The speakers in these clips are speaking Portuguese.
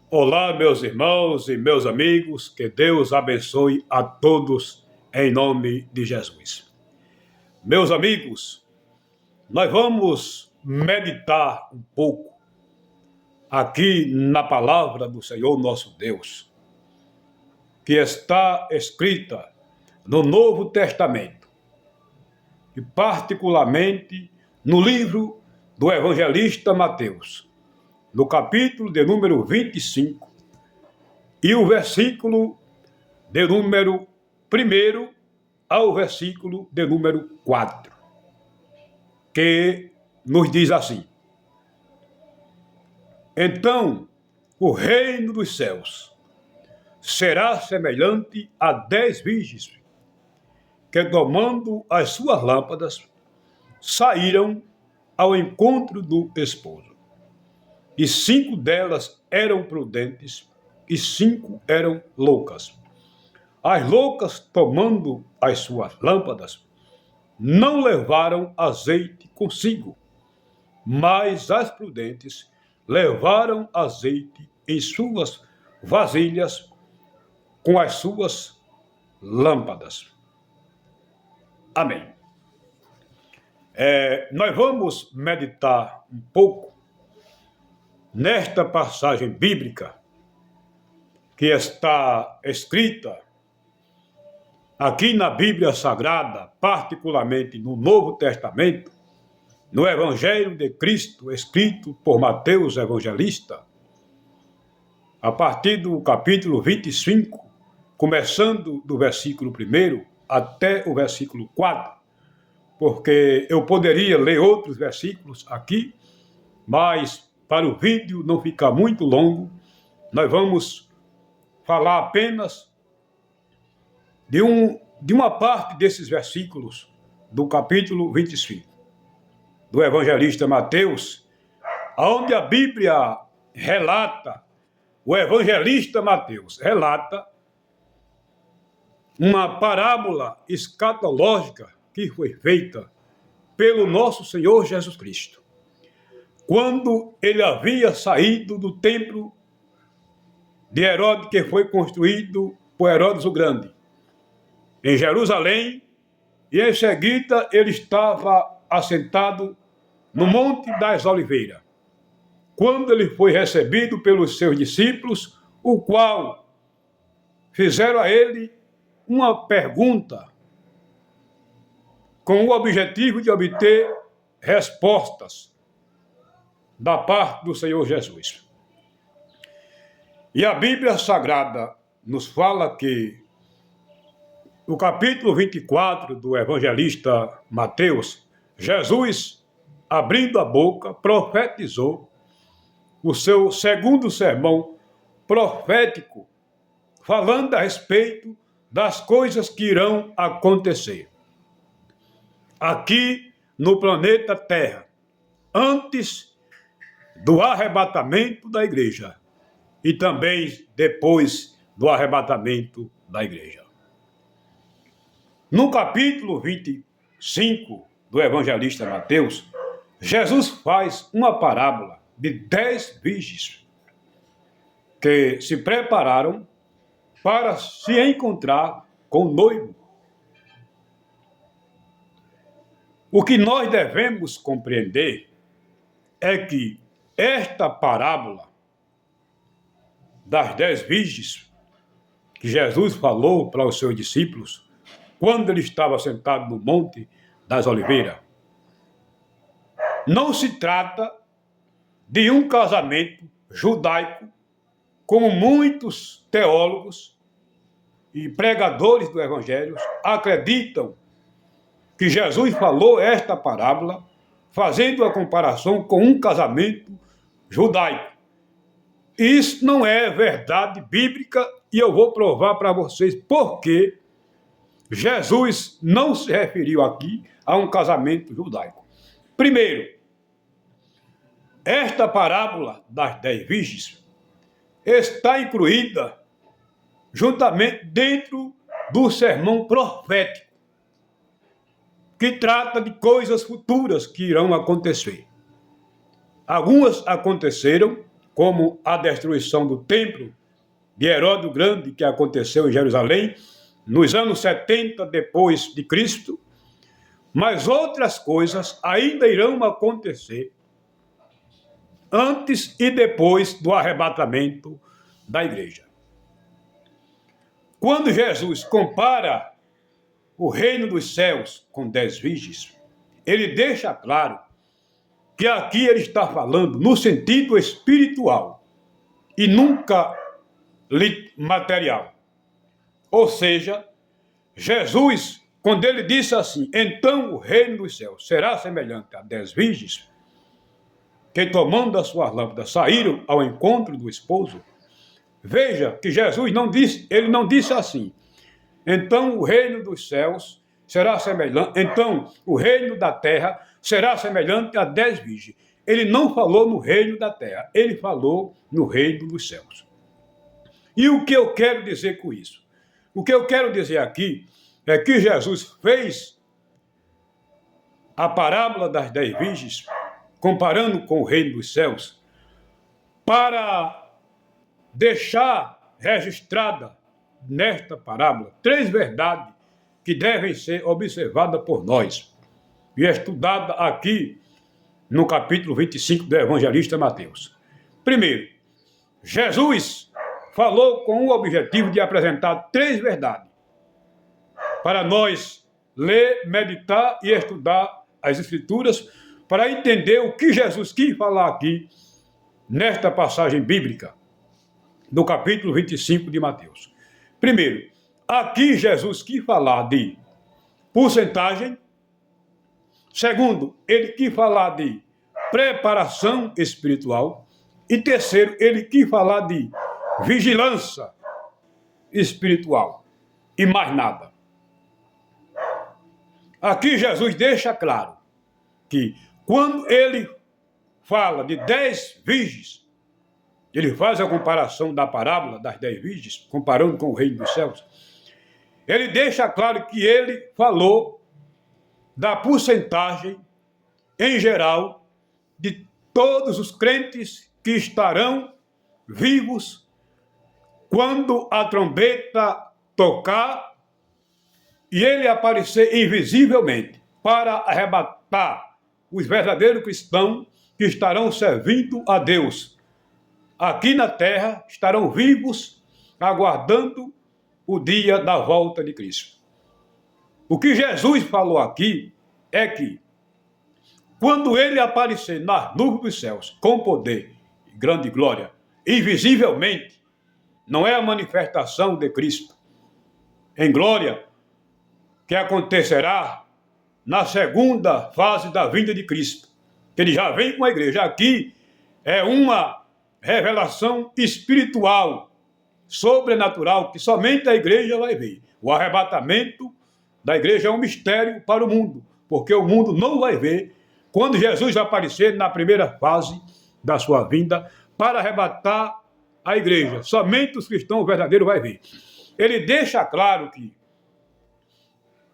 Olá, meus irmãos e meus amigos, que Deus abençoe a todos em nome de Jesus. Meus amigos, nós vamos meditar um pouco aqui na palavra do Senhor nosso Deus, que está escrita no Novo Testamento, e particularmente no livro do evangelista Mateus, no capítulo de número 25, e o versículo de número 1 ao versículo de número 4, que nos diz assim: Então, o reino dos céus será semelhante a 10 virgens, que tomando as suas lâmpadas, saíram ao encontro do esposo. E 5 delas eram prudentes, e 5 eram loucas. As loucas, tomando as suas lâmpadas, não levaram azeite consigo, mas as prudentes levaram azeite em suas vasilhas com as suas lâmpadas. Amém. Nós vamos meditar um pouco nesta passagem bíblica que está escrita aqui na Bíblia Sagrada, particularmente no Novo Testamento, no Evangelho de Cristo, escrito por Mateus Evangelista, a partir do capítulo 25, começando do versículo 1 até o versículo 4, porque eu poderia ler outros versículos aqui, mas para o vídeo não ficar muito longo, nós vamos falar apenas de uma parte desses versículos do capítulo 25, do evangelista Mateus, onde a Bíblia relata, o evangelista Mateus relata uma parábola escatológica que foi feita pelo nosso Senhor Jesus Cristo, quando ele havia saído do templo de Herodes, que foi construído por Herodes o Grande, em Jerusalém, e em seguida ele estava assentado no Monte das Oliveiras, quando ele foi recebido pelos seus discípulos, o qual fizeram a ele uma pergunta com o objetivo de obter respostas da parte do Senhor Jesus. E a Bíblia Sagrada nos fala que no capítulo 24 do evangelista Mateus, Jesus, abrindo a boca, profetizou o seu segundo sermão profético, falando a respeito das coisas que irão acontecer aqui no planeta Terra, antes do arrebatamento da igreja e também depois do arrebatamento da igreja. No capítulo 25 do evangelista Mateus, Jesus faz uma parábola de 10 virgens que se prepararam para se encontrar com o noivo. O que nós devemos compreender é que esta parábola das 10 virgens que Jesus falou para os seus discípulos quando ele estava sentado no Monte das Oliveiras, não se trata de um casamento judaico, como muitos teólogos e pregadores do Evangelho acreditam que Jesus falou esta parábola fazendo a comparação com um casamento judaico. Isso não é verdade bíblica e eu vou provar para vocês por que Jesus não se referiu aqui a um casamento judaico. Primeiro, esta parábola das 10 virgens está incluída juntamente dentro do sermão profético, que trata de coisas futuras que irão acontecer. Algumas aconteceram, como a destruição do templo de Herodes o Grande, que aconteceu em Jerusalém, nos anos 70 depois de Cristo, mas outras coisas ainda irão acontecer antes e depois do arrebatamento da igreja. Quando Jesus compara o reino dos céus com 10 virgens, ele deixa claro que aqui ele está falando no sentido espiritual e nunca material. Ou seja, Jesus, quando ele disse assim, então o reino dos céus será semelhante a 10 virgens, que tomando as suas lâmpadas saíram ao encontro do esposo. Veja que Jesus não disse, ele não disse assim, então o reino dos céus será semelhante, então o reino da terra será semelhante a 10 virgens. Ele não falou no reino da terra, ele falou no reino dos céus. E o que eu quero dizer com isso? O que eu quero dizer aqui é que Jesus fez a parábola das 10 virgens, comparando com o reino dos céus, para deixar registrada nesta parábola 3 verdades que devem ser observadas por nós e estudada aqui no capítulo 25 do evangelista Mateus. Primeiro, Jesus falou com o objetivo de apresentar 3 verdades para nós ler, meditar e estudar as Escrituras para entender o que Jesus quis falar aqui nesta passagem bíblica do capítulo 25 de Mateus. Primeiro, aqui Jesus quis falar de porcentagem. Segundo, ele quis falar de preparação espiritual. E terceiro, ele quis falar de vigilância espiritual. E mais nada. Aqui Jesus deixa claro que quando ele fala de 10 virgens, ele faz a comparação da parábola das 10 virgens, comparando com o reino dos céus. Ele deixa claro que ele falou da porcentagem, em geral, de todos os crentes que estarão vivos quando a trombeta tocar e ele aparecer invisivelmente para arrebatar os verdadeiros cristãos que estarão servindo a Deus. Aqui na terra estarão vivos, aguardando o dia da volta de Cristo. O que Jesus falou aqui é que, quando ele aparecer nas nuvens dos céus, com poder e grande glória, invisivelmente, não é a manifestação de Cristo em glória que acontecerá na segunda fase da vinda de Cristo. Ele já vem com a igreja. Aqui é uma revelação espiritual, sobrenatural, que somente a igreja vai ver. O arrebatamento da igreja é um mistério para o mundo, porque o mundo não vai ver quando Jesus vai aparecer na primeira fase da sua vinda para arrebatar a igreja. Somente os cristãos verdadeiros vai ver. Ele deixa claro que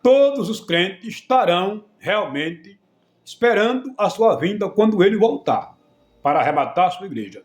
todos os crentes estarão realmente esperando a sua vinda quando ele voltar para arrebatar a sua igreja.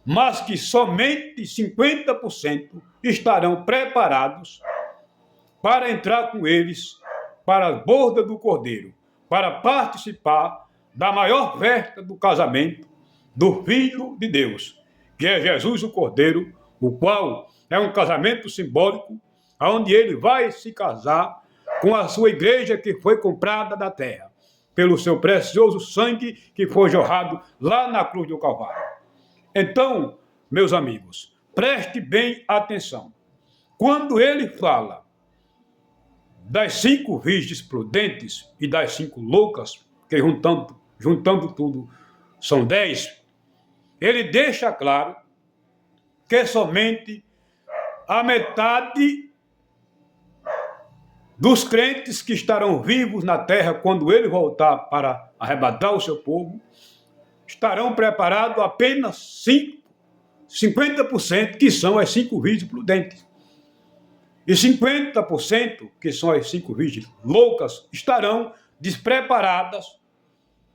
Mas que somente 50% estarão preparados para entrar com eles para a borda do Cordeiro, para participar da maior festa do casamento do Filho de Deus, que é Jesus o Cordeiro, o qual é um casamento simbólico, onde ele vai se casar com a sua igreja que foi comprada da terra, pelo seu precioso sangue que foi jorrado lá na cruz do Calvário. Então, meus amigos, preste bem atenção. Quando ele fala das 5 virgens prudentes e das 5 loucas, que juntando tudo são 10, ele deixa claro que somente a metade dos crentes que estarão vivos na terra quando ele voltar para arrebatar o seu povo, estarão preparados apenas 50%, que são as 5 virgens prudentes. E 50%, que são as 5 virgens loucas, estarão despreparadas,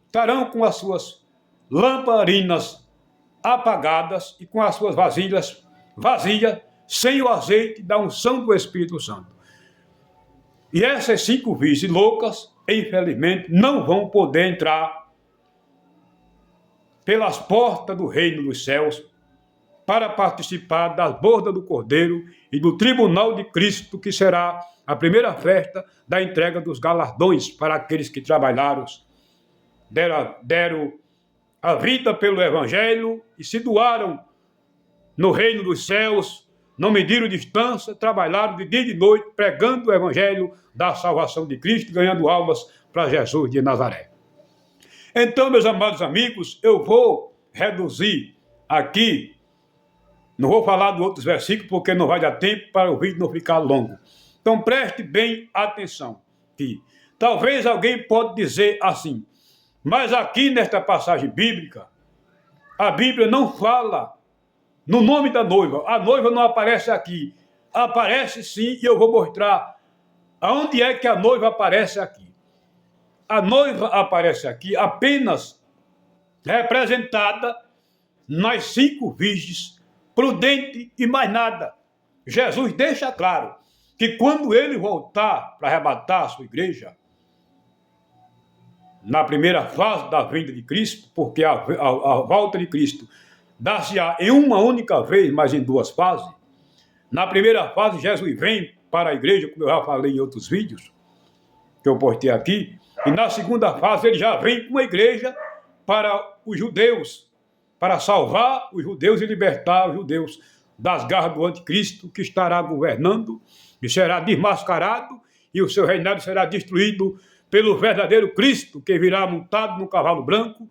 estarão com as suas lamparinas apagadas e com as suas vasilhas vazias, sem o azeite da unção do Espírito Santo. E essas 5 virgens loucas, infelizmente, não vão poder entrar pelas portas do reino dos céus para participar das bodas do Cordeiro e do tribunal de Cristo, que será a primeira festa da entrega dos galardões para aqueles que trabalharam, deram a vida pelo Evangelho e se doaram no reino dos céus, não mediram distância, trabalharam de dia e de noite, pregando o Evangelho da salvação de Cristo, ganhando almas para Jesus de Nazaré. Então, meus amados amigos, eu vou reduzir aqui, não vou falar de outros versículos, porque não vai dar tempo para o vídeo não ficar longo. Então, preste bem atenção. Que talvez alguém pode dizer assim, mas aqui nesta passagem bíblica, a Bíblia não fala no nome da noiva. A noiva não aparece aqui. Aparece sim, e eu vou mostrar aonde é que a noiva aparece aqui. A noiva aparece aqui apenas representada nas 5 virgens, prudente e mais nada. Jesus deixa claro que quando ele voltar para arrebatar a sua igreja, na primeira fase da vinda de Cristo, porque a volta de Cristo dá-se-á em uma única vez, mas em 2 fases. Na primeira fase, Jesus vem para a igreja, como eu já falei em outros vídeos, que eu postei aqui, e na segunda fase ele já vem com a igreja para os judeus, para salvar os judeus e libertar os judeus das garras do anticristo, que estará governando e será desmascarado, e o seu reinado será destruído pelo verdadeiro Cristo, que virá montado no cavalo branco,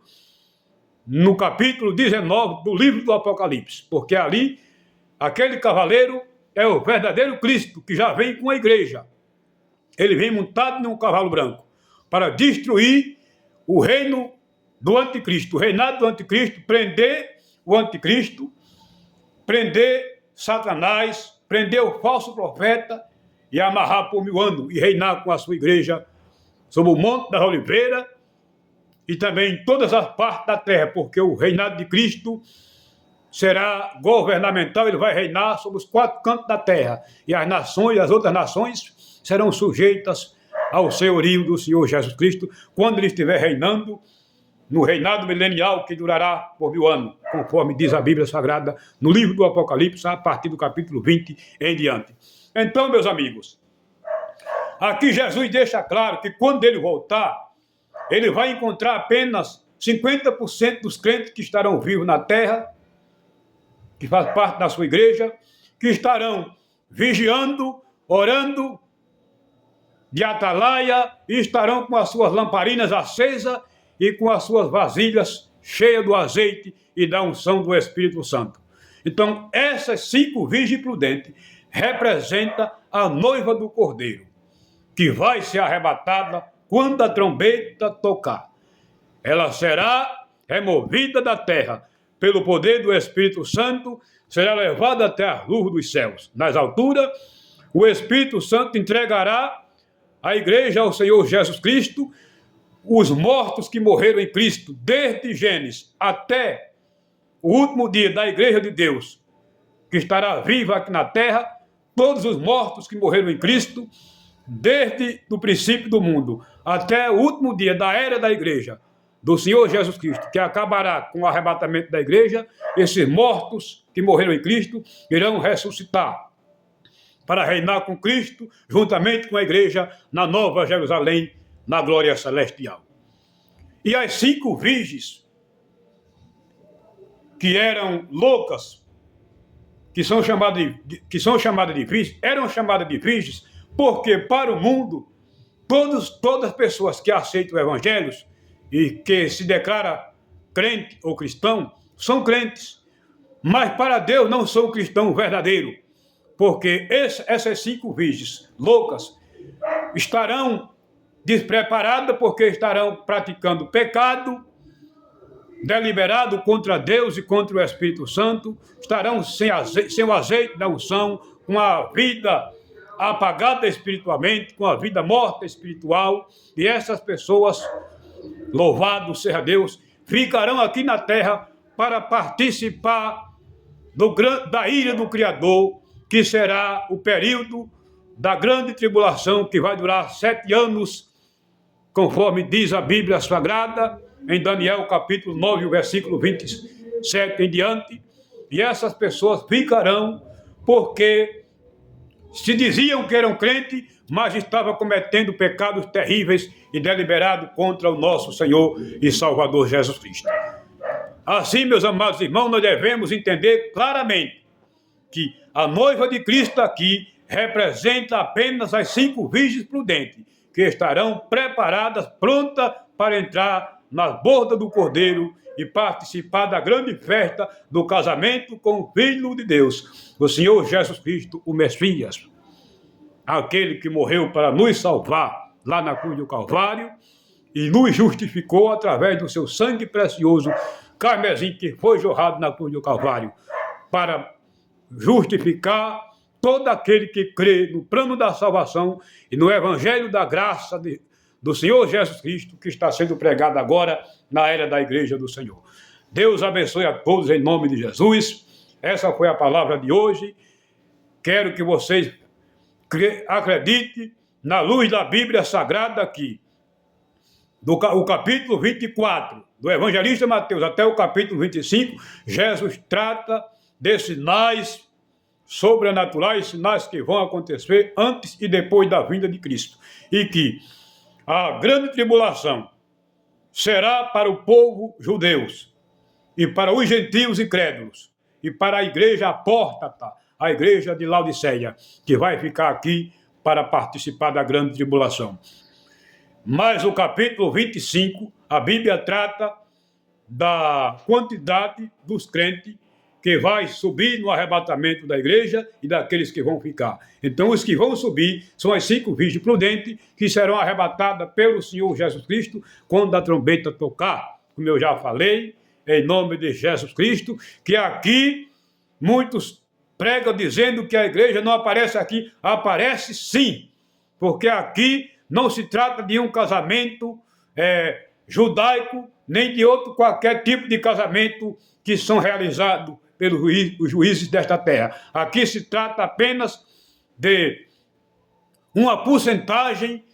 no capítulo 19 do livro do Apocalipse, porque ali, aquele cavaleiro é o verdadeiro Cristo, que já vem com a igreja. Ele vem montado num cavalo branco, para destruir o reino do anticristo, o reinado do anticristo, prender o anticristo, prender Satanás, prender o falso profeta e amarrar por 1000 anos e reinar com a sua igreja sobre o Monte das Oliveiras e também em todas as partes da terra, porque o reinado de Cristo será governamental, ele vai reinar sobre os 4 cantos da terra, e as nações, as outras nações, serão sujeitas ao senhorio do Senhor Jesus Cristo, quando ele estiver reinando no reinado milenial que durará por 1000 anos, conforme diz a Bíblia Sagrada no livro do Apocalipse, a partir do capítulo 20 em diante. Então, meus amigos, aqui Jesus deixa claro que quando ele voltar, ele vai encontrar apenas 50% dos crentes que estarão vivos na terra, que faz parte da sua igreja, que estarão vigiando, orando, de atalaia, e estarão com as suas lamparinas acesas e com as suas vasilhas cheias do azeite e da unção do Espírito Santo. Então, essas 5 virgens prudentes representam a noiva do Cordeiro, que vai ser arrebatada quando a trombeta tocar. Ela será removida da terra pelo poder do Espírito Santo, será levada até a luz dos céus. Nas alturas, o Espírito Santo entregará a igreja ao Senhor Jesus Cristo, os mortos que morreram em Cristo, desde Gênesis até o último dia da igreja de Deus, que estará viva aqui na terra, todos os mortos que morreram em Cristo, desde o princípio do mundo até o último dia da era da igreja do Senhor Jesus Cristo, que acabará com o arrebatamento da igreja, esses mortos que morreram em Cristo irão ressuscitar para reinar com Cristo, juntamente com a igreja, na Nova Jerusalém, na glória celestial. E as 5 virgens, que eram loucas, que são chamadas de virgens, eram chamadas de virgens, porque para o mundo, todas as pessoas que aceitam o evangelho e que se declara crente ou cristão, são crentes. Mas para Deus não são cristãos verdadeiros, porque essas 5 virgens loucas estarão despreparadas, porque estarão praticando pecado deliberado contra Deus e contra o Espírito Santo, estarão sem o azeite da unção, com a vida apagada espiritualmente, com a vida morta espiritual, e essas pessoas, louvado seja Deus, ficarão aqui na terra para participar da ira do Criador, que será o período da grande tribulação, que vai durar 7 anos, conforme diz a Bíblia Sagrada, em Daniel capítulo 9, versículo 27 em diante. E essas pessoas ficarão porque se diziam que eram crentes, mas estavam cometendo pecados terríveis e deliberados contra o nosso Senhor e Salvador Jesus Cristo. Assim, meus amados irmãos, nós devemos entender claramente que a noiva de Cristo aqui representa apenas as 5 virgens prudentes, que estarão preparadas, prontas para entrar nas bordas do Cordeiro e participar da grande festa do casamento com o Filho de Deus, o Senhor Jesus Cristo, o Messias, aquele que morreu para nos salvar lá na cruz do Calvário e nos justificou através do seu sangue precioso, carmesim, que foi jorrado na cruz do Calvário, para justificar todo aquele que crê no plano da salvação e no evangelho da graça do Senhor Jesus Cristo, que está sendo pregado agora na era da igreja do Senhor. Deus abençoe a todos em nome de Jesus. Essa foi a palavra de hoje. Quero que vocês acreditem na luz da Bíblia Sagrada aqui, o capítulo 24 do evangelista Mateus até o capítulo 25, Jesus trata de sinais sobrenaturais, sinais que vão acontecer antes e depois da vinda de Cristo. E que a grande tribulação será para o povo judeus, e para os gentios e crédulos, e para a igreja apóstata, a igreja de Laodiceia, que vai ficar aqui para participar da grande tribulação. Mas o capítulo 25, a Bíblia trata da quantidade dos crentes que vai subir no arrebatamento da igreja e daqueles que vão ficar. Então, os que vão subir são as 5 virgens prudentes que serão arrebatadas pelo Senhor Jesus Cristo quando a trombeta tocar, como eu já falei, em nome de Jesus Cristo, que aqui muitos pregam dizendo que a igreja não aparece aqui. Aparece sim, porque aqui não se trata de um casamento judaico, nem de outro qualquer tipo de casamento que são realizados pelos juízes desta terra. Aqui se trata apenas de uma porcentagem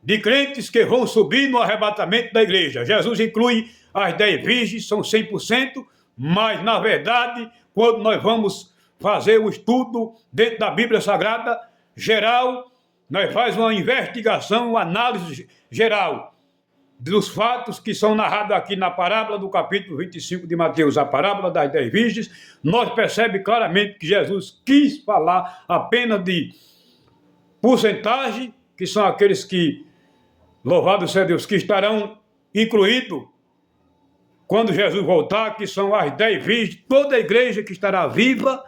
de crentes que vão subir no arrebatamento da igreja. Jesus inclui as 10 virgens, são 100%, mas, na verdade, quando nós vamos fazer o estudo dentro da Bíblia Sagrada, geral, nós fazemos uma investigação, uma análise geral dos fatos que são narrados aqui na parábola do capítulo 25 de Mateus, a parábola das 10 virgens. Nós percebemos claramente que Jesus quis falar apenas de porcentagem, que são aqueles que, louvado seja Deus, que estarão incluídos quando Jesus voltar, que são as 10 virgens, toda a igreja que estará viva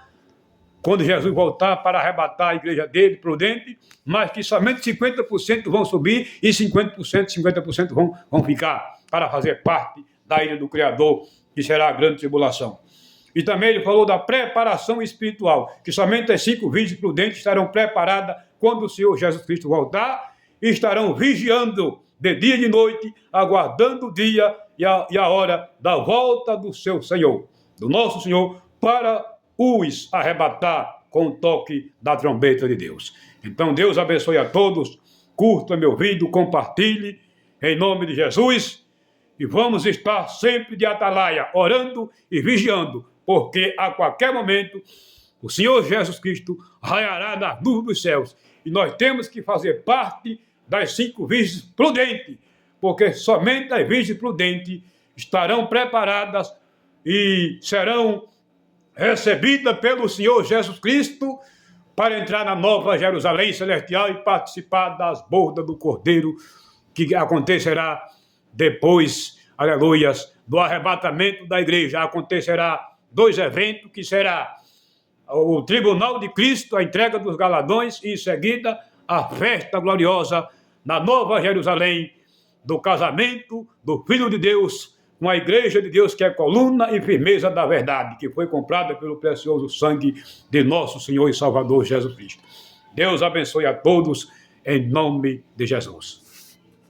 quando Jesus voltar para arrebatar a igreja dele, prudente, mas que somente 50% vão subir e 50% vão ficar para fazer parte da ira do Criador, que será a grande tribulação. E também ele falou da preparação espiritual, que somente as 5 virgens prudentes estarão preparadas quando o Senhor Jesus Cristo voltar e estarão vigiando de dia e de noite, aguardando o dia e a hora da volta do seu Senhor, do nosso Senhor, para os arrebatar com o toque da trombeta de Deus. Então Deus abençoe a todos, curta meu vídeo, compartilhe, em nome de Jesus, e vamos estar sempre de atalaia, orando e vigiando, porque a qualquer momento o Senhor Jesus Cristo raiará nas nuvens dos céus, e nós temos que fazer parte das 5 virgens prudentes, porque somente as virgens prudentes estarão preparadas e serão recebida pelo Senhor Jesus Cristo para entrar na nova Jerusalém celestial e participar das bordas do Cordeiro, que acontecerá depois, aleluias, do arrebatamento da igreja. Acontecerá 2 eventos, que será o tribunal de Cristo, a entrega dos galardões, e em seguida a festa gloriosa na nova Jerusalém, do casamento do Filho de Deus, com a igreja de Deus, que é coluna e firmeza da verdade, que foi comprada pelo precioso sangue de nosso Senhor e Salvador Jesus Cristo. Deus abençoe a todos, em nome de Jesus.